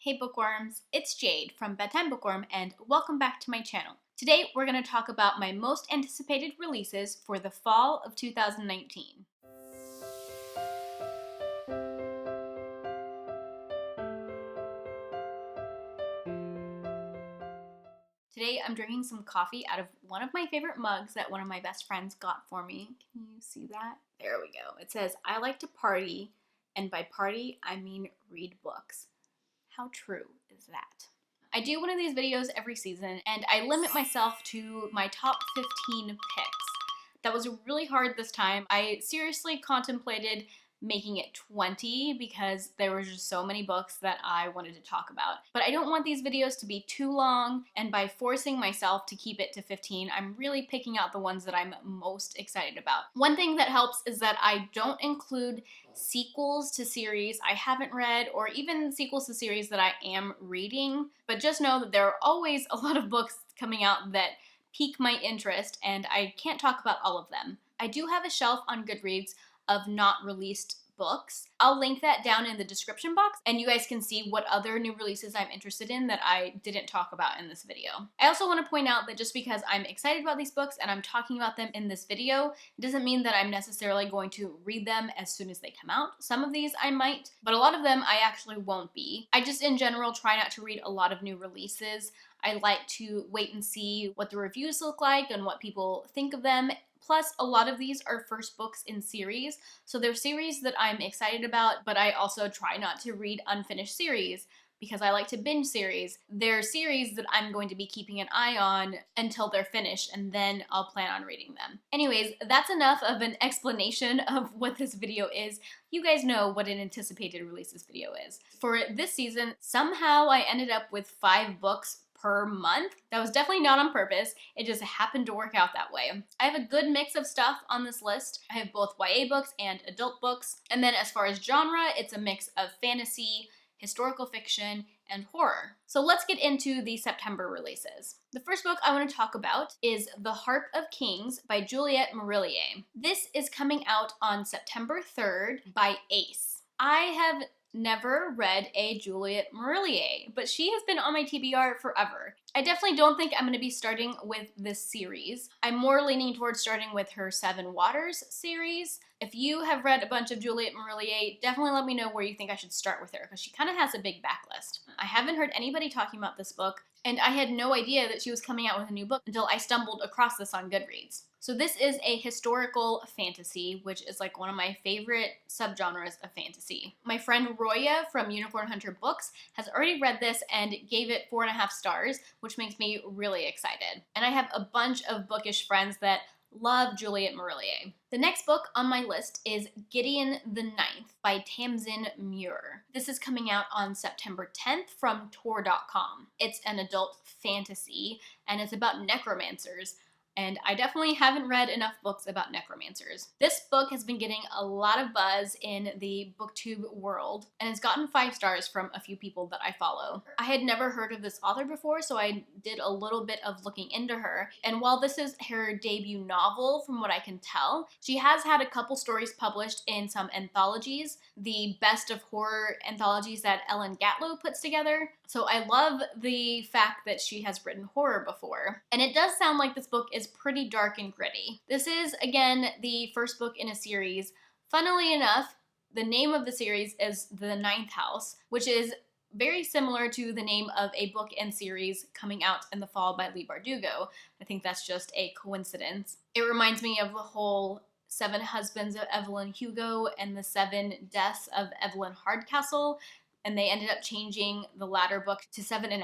Hey bookworms, it's Jade from Bedtime Bookworm and welcome back to my channel. Today we're going to talk about my most anticipated releases for the fall of 2019. Today I'm drinking some coffee out of one of my favorite mugs that one of my best friends got for me. Can you see that? There we go. It says, "I like to party, and by party I mean read books." How true is that? I do one of these videos every season, and I limit myself to my top 15 picks. That was really hard this time. I seriously contemplated making it 20 because there were just so many books that I wanted to talk about. But I don't want these videos to be too long, and by forcing myself to keep it to 15, I'm really picking out the ones that I'm most excited about. One thing that helps is that I don't include sequels to series I haven't read or even sequels to series that I am reading, but just know that there are always a lot of books coming out that pique my interest, and I can't talk about all of them. I do have a shelf on Goodreads of not released books. I'll link that down in the description box and you guys can see what other new releases I'm interested in that I didn't talk about in this video. I also want to point out that just because I'm excited about these books and I'm talking about them in this video, it doesn't mean that I'm necessarily going to read them as soon as they come out. Some of these I might, but a lot of them I actually won't be. I just in general try not to read a lot of new releases. I like to wait and see what the reviews look like and what people think of them. Plus, a lot of these are first books in series, so they're series that I'm excited about, but I also try not to read unfinished series because I like to binge series. They're series that I'm going to be keeping an eye on until they're finished, and then I'll plan on reading them. Anyways, that's enough of an explanation of what this video is. You guys know what an anticipated release this video is. For this season, somehow I ended up with 5 books per month. That was definitely not on purpose. It just happened to work out that way. I have a good mix of stuff on this list. I have both YA books and adult books. And then as far as genre, it's a mix of fantasy, historical fiction, and horror. So let's get into the September releases. The first book I want to talk about is The Harp of Kings by Juliette Marillier. This is coming out on September 3rd by Ace. I have never read a Juliette Marillier, but she has been on my TBR forever. I definitely don't think I'm going to be starting with this series. I'm more leaning towards starting with her Seven Waters series. If you have read a bunch of Juliette Marillier, definitely let me know where you think I should start with her, because she kind of has a big backlist. I haven't heard anybody talking about this book, and I had no idea that she was coming out with a new book until I stumbled across this on Goodreads. So this is a historical fantasy, which is like one of my favorite subgenres of fantasy. My friend Roya from Unicorn Hunter Books has already read this and gave it 4.5 stars, which makes me really excited. And I have a bunch of bookish friends that love Juliette Marillier. The next book on my list is Gideon the Ninth by Tamsin Muir. This is coming out on September 10th from Tor.com. It's an adult fantasy and it's about necromancers. And I definitely haven't read enough books about necromancers. This book has been getting a lot of buzz in the booktube world, and it's gotten 5 stars from a few people that I follow. I had never heard of this author before, so I did a little bit of looking into her. And while this is her debut novel, from what I can tell, she has had a couple stories published in some anthologies, the best of horror anthologies that Ellen Gatlow puts together. So I love the fact that she has written horror before. And it does sound like this book is pretty dark and gritty. This is, again, the first book in a series. Funnily enough, the name of the series is The Ninth House, which is very similar to the name of a book and series coming out in the fall by Leigh Bardugo. I think that's just a coincidence. It reminds me of the whole 7 Husbands of Evelyn Hugo and the 7 Deaths of Evelyn Hardcastle. And they ended up changing the latter book to 7.5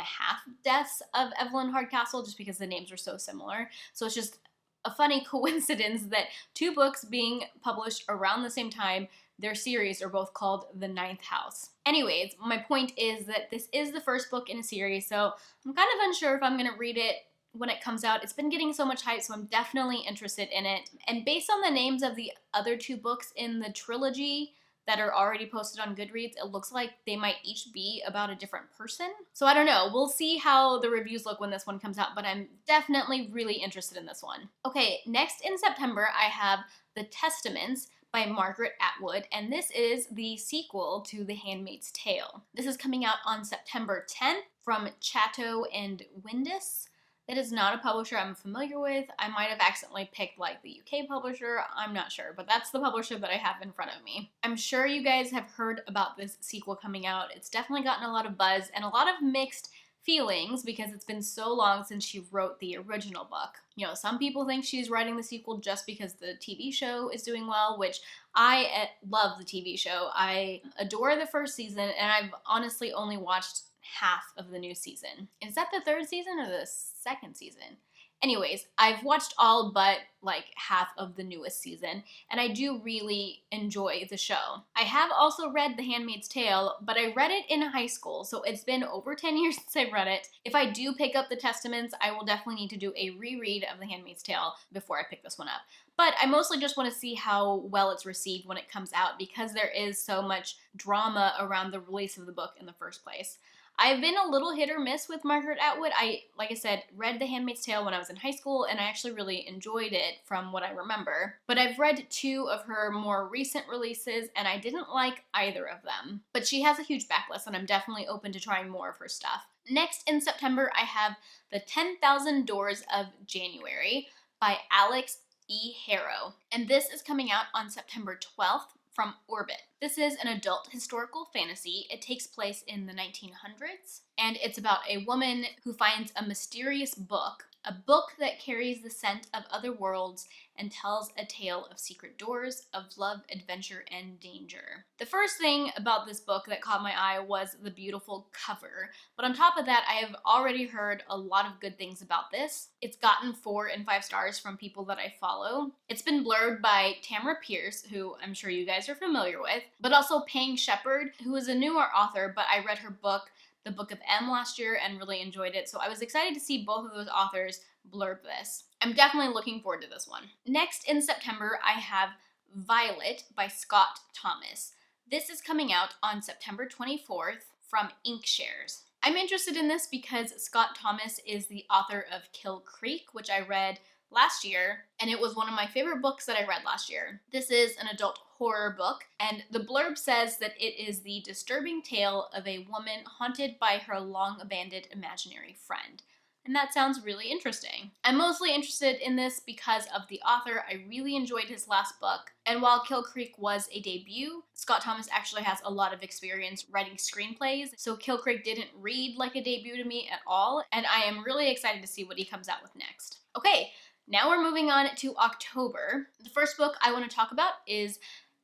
Deaths of Evelyn Hardcastle just because the names were so similar. So it's just a funny coincidence that 2 books being published around the same time, their series are both called The Ninth House. Anyways, my point is that this is the first book in a series, so I'm kind of unsure if I'm going to read it when it comes out. It's been getting so much hype, so I'm definitely interested in it. And based on the names of the other 2 books in the trilogy that are already posted on Goodreads, it looks like they might each be about a different person. So I don't know, we'll see how the reviews look when this one comes out, but I'm definitely really interested in this one. Okay, next in September I have The Testaments by Margaret Atwood, and this is the sequel to The Handmaid's Tale. This is coming out on September 10th from Chatto and Windus. That is not a publisher I'm familiar with. I might have accidentally picked like the UK publisher, I'm not sure, but that's the publisher that I have in front of me. I'm sure you guys have heard about this sequel coming out. It's definitely gotten a lot of buzz and a lot of mixed feelings because it's been so long since she wrote the original book. You know, some people think she's writing the sequel just because the TV show is doing well, which I love the TV show. I adore the first season, and I've honestly only watched half of the new season. Is that the third season or the second season? Anyways, I've watched all but like half of the newest season, and I do really enjoy the show. I have also read The Handmaid's Tale, but I read it in high school, so it's been over 10 years since I read it. If I do pick up the Testaments, I will definitely need to do a reread of The Handmaid's Tale before I pick this one up. But I mostly just want to see how well it's received when it comes out because there is so much drama around the release of the book in the first place. I've been a little hit or miss with Margaret Atwood. Like I said, read The Handmaid's Tale when I was in high school, and I actually really enjoyed it from what I remember. But I've read 2 of her more recent releases, and I didn't like either of them. But she has a huge backlist, and I'm definitely open to trying more of her stuff. Next, in September, I have The 10,000 Doors of January by Alex E. Harrow. And this is coming out on September 12th. From Orbit. This is an adult historical fantasy. It takes place in the 1900s, and it's about a woman who finds a mysterious book, a book that carries the scent of other worlds and tells a tale of secret doors, of love, adventure, and danger. The first thing about this book that caught my eye was the beautiful cover, but on top of that, I have already heard a lot of good things about this. It's gotten 4 and 5 stars from people that I follow. It's been blurred by Tamara Pierce, who I'm sure you guys are familiar with, but also Pang Shepard, who is a newer author, but I read her book, The Book of M, last year and really enjoyed it, so I was excited to see both of those authors blurb this. I'm definitely looking forward to this one. Next in September, I have Violet by Scott Thomas. This is coming out on September 24th from Inkshares. I'm interested in this because Scott Thomas is the author of Kill Creek, which I read last year, and it was one of my favorite books that I read last year. This is an adult horror book, and the blurb says that it is the disturbing tale of a woman haunted by her long-abandoned imaginary friend. And that sounds really interesting. I'm mostly interested in this because of the author. I really enjoyed his last book, and while Kill Creek was a debut, Scott Thomas actually has a lot of experience writing screenplays, so Kill Creek didn't read like a debut to me at all, and I am really excited to see what he comes out with next. Okay, now we're moving on to October. The first book I want to talk about is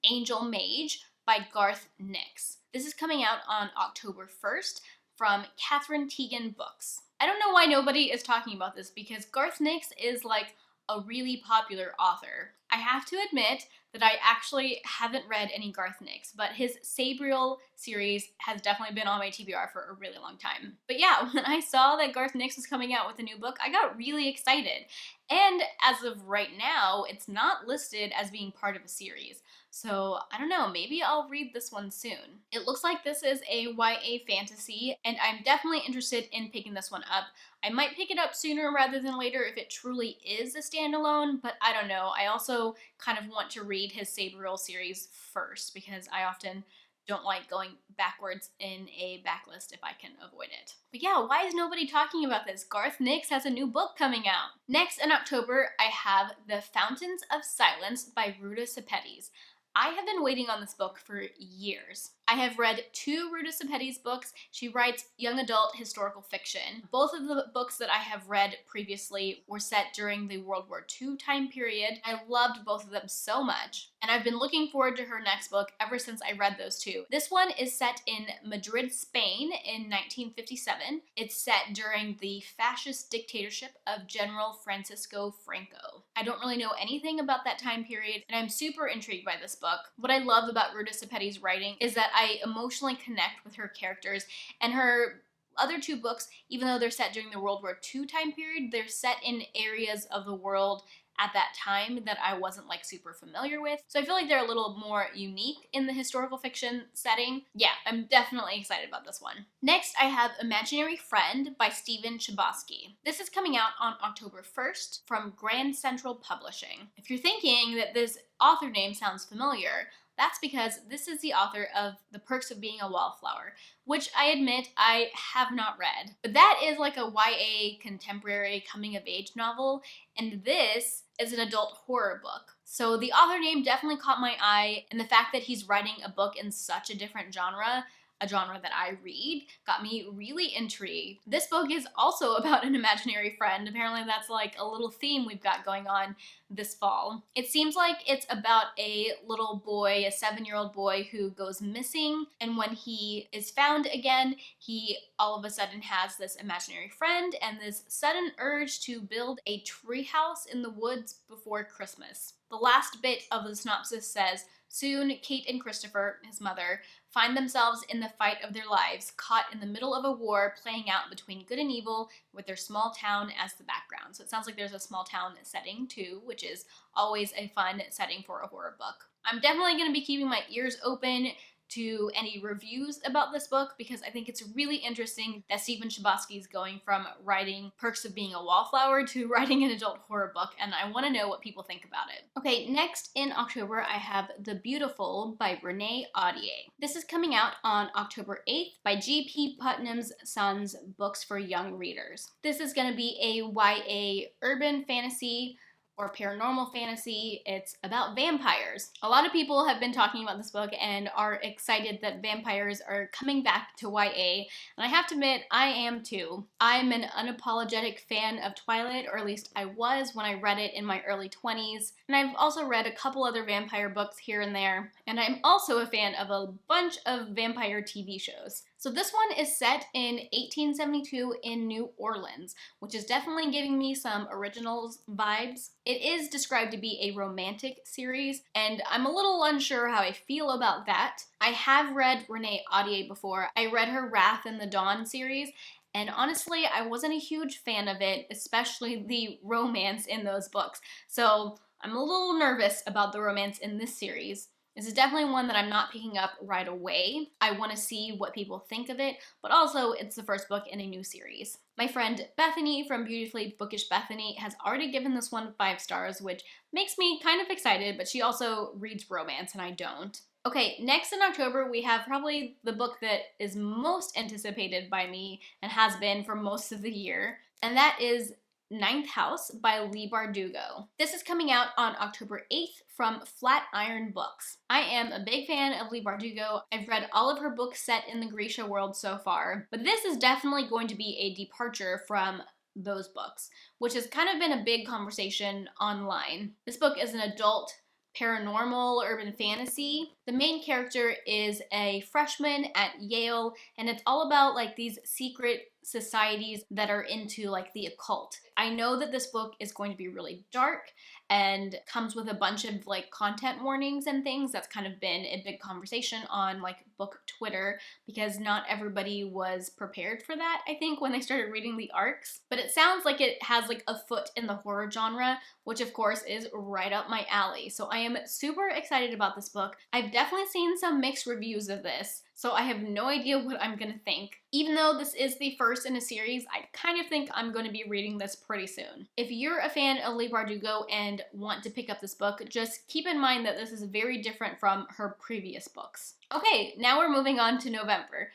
Angel Mage by Garth Nix. This is coming out on October 1st from Catherine Teagan Books. I don't know why nobody is talking about this because Garth Nix is like a really popular author. I have to admit that I actually haven't read any Garth Nix, but his Sabriel series has definitely been on my TBR for a really long time. But yeah, when I saw that Garth Nix was coming out with a new book, I got really excited. And as of right now, it's not listed as being part of a series. So I don't know, maybe I'll read this one soon. It looks like this is a YA fantasy, and I'm definitely interested in picking this one up. I might pick it up sooner rather than later if it truly is a standalone, but I don't know. I also kind of want to read his Sabriel series first because I often don't like going backwards in a backlist if I can avoid it. But yeah, why is nobody talking about this? Garth Nix has a new book coming out. Next in October, I have The Fountains of Silence by Ruta Sepetys. I have been waiting on this book for years. I have read 2 Ruta Sepetys books. She writes young adult historical fiction. Both of the books that I have read previously were set during the World War II time period. I loved both of them so much, and I've been looking forward to her next book ever since I read those 2. This one is set in Madrid, Spain in 1957. It's set during the fascist dictatorship of General Francisco Franco. I don't really know anything about that time period, and I'm super intrigued by this book. What I love about Ruta Sepetys' writing is that I emotionally connect with her characters, and her other 2 books, even though they're set during the World War II time period, they're set in areas of the world at that time that I wasn't like super familiar with. So I feel like they're a little more unique in the historical fiction setting. Yeah, I'm definitely excited about this one. Next, I have Imaginary Friend by Stephen Chbosky. This is coming out on October 1st from Grand Central Publishing. If you're thinking that this author name sounds familiar, that's because this is the author of The Perks of Being a Wallflower, which I admit I have not read. But that is like a YA contemporary coming-of-age novel, and this is an adult horror book. So the author name definitely caught my eye, and the fact that he's writing a book in such a different genre, a genre that I read, got me really intrigued. This book is also about an imaginary friend. Apparently that's like a little theme we've got going on this fall. It seems like it's about a little boy, a 7-year-old boy who goes missing, and when he is found again, he all of a sudden has this imaginary friend and this sudden urge to build a treehouse in the woods before Christmas. The last bit of the synopsis says, "Soon, Kate and Christopher, his mother, find themselves in the fight of their lives, caught in the middle of a war playing out between good and evil with their small town as the background." So it sounds like there's a small town setting too, which is always a fun setting for a horror book. I'm definitely going to be keeping my ears open to any reviews about this book because I think it's really interesting that Stephen Chbosky is going from writing Perks of Being a Wallflower to writing an adult horror book, and I want to know what people think about it. Okay, next in October I have The Beautiful by Renee Audier. This is coming out on October 8th by G.P. Putnam's Sons Books for Young Readers. This is going to be a YA urban fantasy or paranormal fantasy. It's about vampires. A lot of people have been talking about this book and are excited that vampires are coming back to YA, and I have to admit, I am too. I'm an unapologetic fan of Twilight, or at least I was when I read it in my early 20s, and I've also read a couple other vampire books here and there, and I'm also a fan of a bunch of vampire TV shows. So this one is set in 1872 in New Orleans, which is definitely giving me some originals vibes. It is described to be a romantic series, and I'm a little unsure how I feel about that. I have read Renee Audier before. I read her Wrath in the Dawn series, and honestly, I wasn't a huge fan of it, especially the romance in those books. So I'm a little nervous about the romance in this series. This is definitely one that I'm not picking up right away. I want to see what people think of it, but also it's the first book in a new series. My friend Bethany from Beautifully Bookish Bethany has already given this one 5 stars, which makes me kind of excited, but she also reads romance and I don't. Okay, next in October we have probably the book that is most anticipated by me and has been for most of the year, and that is Ninth House by Leigh Bardugo. This is coming out on October 8th from Flatiron Books. I am a big fan of Leigh Bardugo. I've read all of her books set in the Grisha world so far, but this is definitely going to be a departure from those books, which has kind of been a big conversation online. This book is an adult paranormal urban fantasy. The main character is a freshman at Yale, and it's all about like these secret societies that are into like the occult. I know that this book is going to be really dark and comes with a bunch of like content warnings and things. That's kind of been a big conversation on like book Twitter because not everybody was prepared for that, I think, when they started reading the arcs. But it sounds like it has like a foot in the horror genre, which of course is right up my alley. So I am super excited about this book. I've definitely seen some mixed reviews of this, so I have no idea what I'm gonna think. Even though this is the first in a series, I kind of think I'm going to be reading this pretty soon. If you're a fan of Leigh Bardugo and want to pick up this book, just keep in mind that this is very different from her previous books. Okay, now we're moving on to November.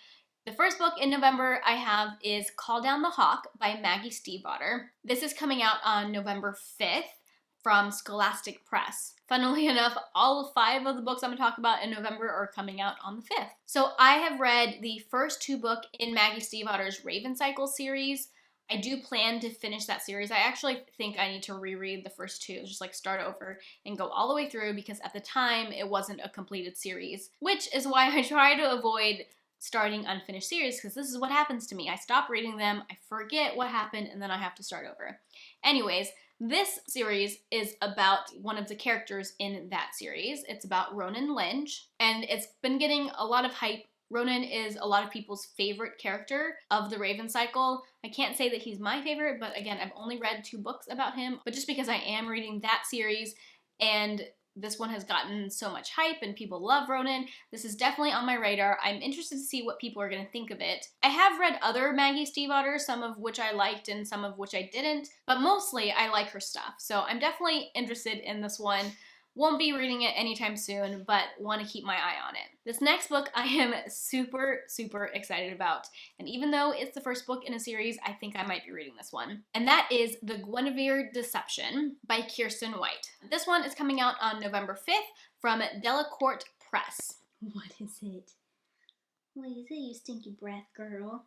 The first book in November I have is Call Down the Hawk by Maggie Stiefvater. This is coming out on November 5th from Scholastic Press. Funnily enough, all 5 of the books I'm going to talk about in November are coming out on the 5th. So I have read the first 2 books in Maggie Stiefvater's Raven Cycle series. I do plan to finish that series. I actually think I need to reread the first 2, just like start over and go all the way through, because at the time it wasn't a completed series, which is why I try to avoid starting unfinished series, because this is what happens to me. I stop reading them, I forget what happened, and then I have to start over. Anyways, this series is about one of the characters in that series. It's about Ronan Lynch, and it's been getting a lot of hype Ronan is a lot of people's favorite character of the Raven Cycle. I can't say that he's my favorite, but again, I've only read 2 books about him. But just because I am reading that series and this one has gotten so much hype and people love Ronan, this is definitely on my radar. I'm interested to see what people are going to think of it. I have read other Maggie Stiefvater, some of which I liked and some of which I didn't, but mostly I like her stuff. So I'm definitely interested in this one. Won't be reading it anytime soon, but want to keep my eye on it. This next book I am super, super excited about. And even though it's the first book in a series, I think I might be reading this one. And that is The Guinevere Deception by Kiersten White. This one is coming out on November 5th from Delacorte Press. What is it? What is it, you stinky breath girl?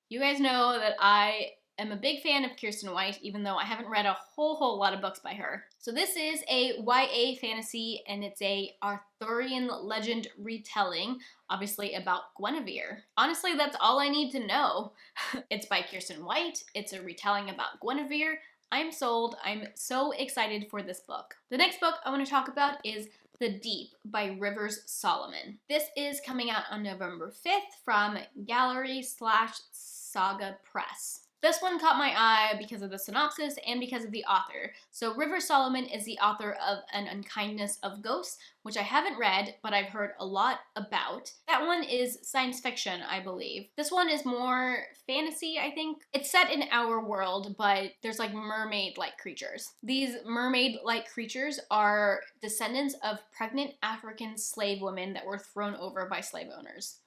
You guys know that I am a big fan of Kiersten White, even though I haven't read a whole lot of books by her. So this is a YA fantasy, and it's a Arthurian legend retelling, obviously about Guinevere. Honestly, that's all I need to know. It's by Kiersten White, it's a retelling about Guinevere. I'm sold. I'm so excited for this book. The next book I want to talk about is The Deep by Rivers Solomon. This is coming out on November 5th from Gallery/Saga Press. This one caught my eye because of the synopsis and because of the author. So Rivers Solomon is the author of An Unkindness of Ghosts, which I haven't read, but I've heard a lot about. That one is science fiction, I believe. This one is more fantasy, I think. It's set in our world, but there's like mermaid-like creatures. These mermaid-like creatures are descendants of pregnant African slave women that were thrown over by slave owners,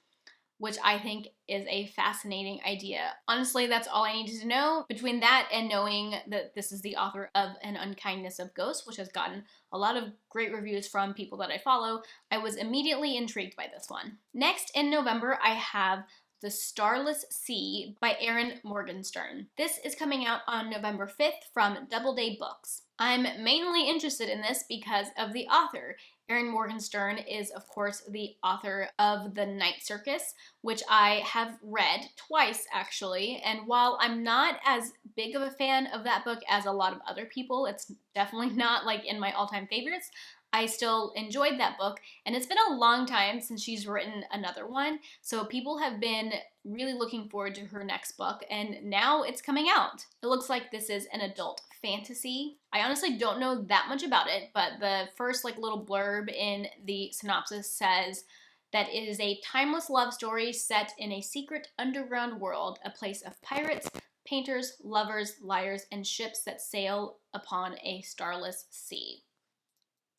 which I think is a fascinating idea. Honestly, that's all I needed to know. Between that and knowing that this is the author of An Unkindness of Ghosts, which has gotten a lot of great reviews from people that I follow, I was immediately intrigued by this one. Next, in November, I have The Starless Sea by Erin Morgenstern. This is coming out on November 5th from Doubleday Books. I'm mainly interested in this because of the author. Erin Morgenstern is, of course, the author of The Night Circus, which I have read twice, actually. And while I'm not as big of a fan of that book as a lot of other people, it's definitely not like in my all-time favorites, I still enjoyed that book, and it's been a long time since she's written another one, so people have been really looking forward to her next book, and now it's coming out. It looks like this is an adult fantasy. I honestly don't know that much about it, but the first little blurb in the synopsis says that it is a timeless love story set in a secret underground world, a place of pirates, painters, lovers, liars, and ships that sail upon a starless sea.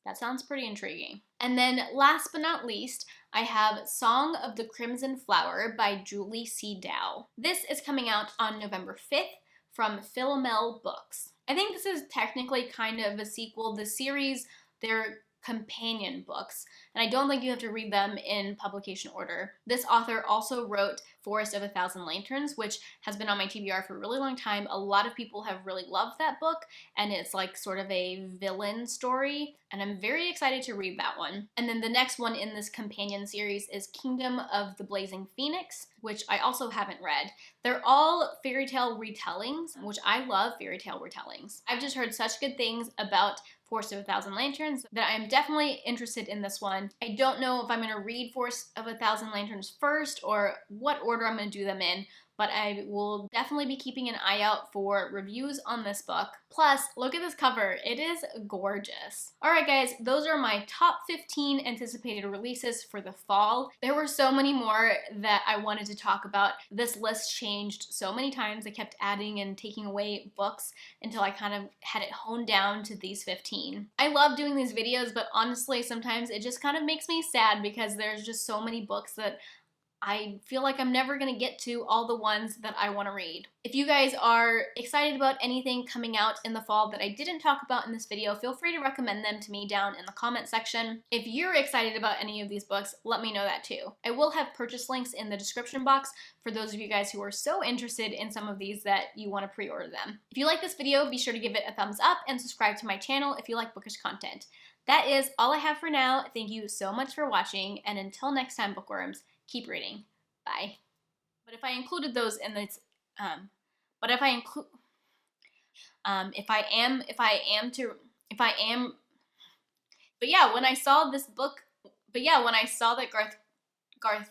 That sounds pretty intriguing. And then last but not least, I have Song of the Crimson Flower by Julie C. Dow. This is coming out on November 5th from Philomel Books. I think this is technically kind of a sequel. The series, they're companion books, and I don't think you have to read them in publication order. This author also wrote Forest of a Thousand Lanterns, which has been on my TBR for a really long time. A lot of people have really loved that book, and it's like sort of a villain story, and I'm very excited to read that one. And then the next one in this companion series is Kingdom of the Blazing Phoenix, which I also haven't read. They're all fairy tale retellings, which I love fairy tale retellings. I've just heard such good things about Forest of a Thousand Lanterns that I'm definitely interested in this one. I don't know if I'm going to read Forest of a Thousand Lanterns first or what order I'm going to do them in, but I will definitely be keeping an eye out for reviews on this book. Plus, look at this cover. It is gorgeous. Alright guys, those are my top 15 anticipated releases for the fall. There were so many more that I wanted to talk about. This list changed so many times. I kept adding and taking away books until I kind of had it honed down to these 15. I love doing these videos, but honestly, sometimes it just kind of makes me sad because there's just so many books that I feel like I'm never going to get to all the ones that I want to read. If you guys are excited about anything coming out in the fall that I didn't talk about in this video, feel free to recommend them to me down in the comment section. If you're excited about any of these books, let me know that too. I will have purchase links in the description box for those of you guys who are so interested in some of these that you want to pre-order them. If you like this video, be sure to give it a thumbs up and subscribe to my channel if you like bookish content. That is all I have for now. Thank you so much for watching, and until next time, bookworms, keep reading. Bye. But if I included those in this, but if I include, but yeah, when I saw this book, but yeah, when I saw that Garth.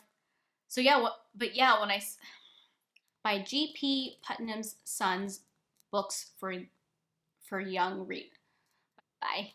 So yeah, but yeah, by G.P. Putnam's Sons, books for young read. Bye.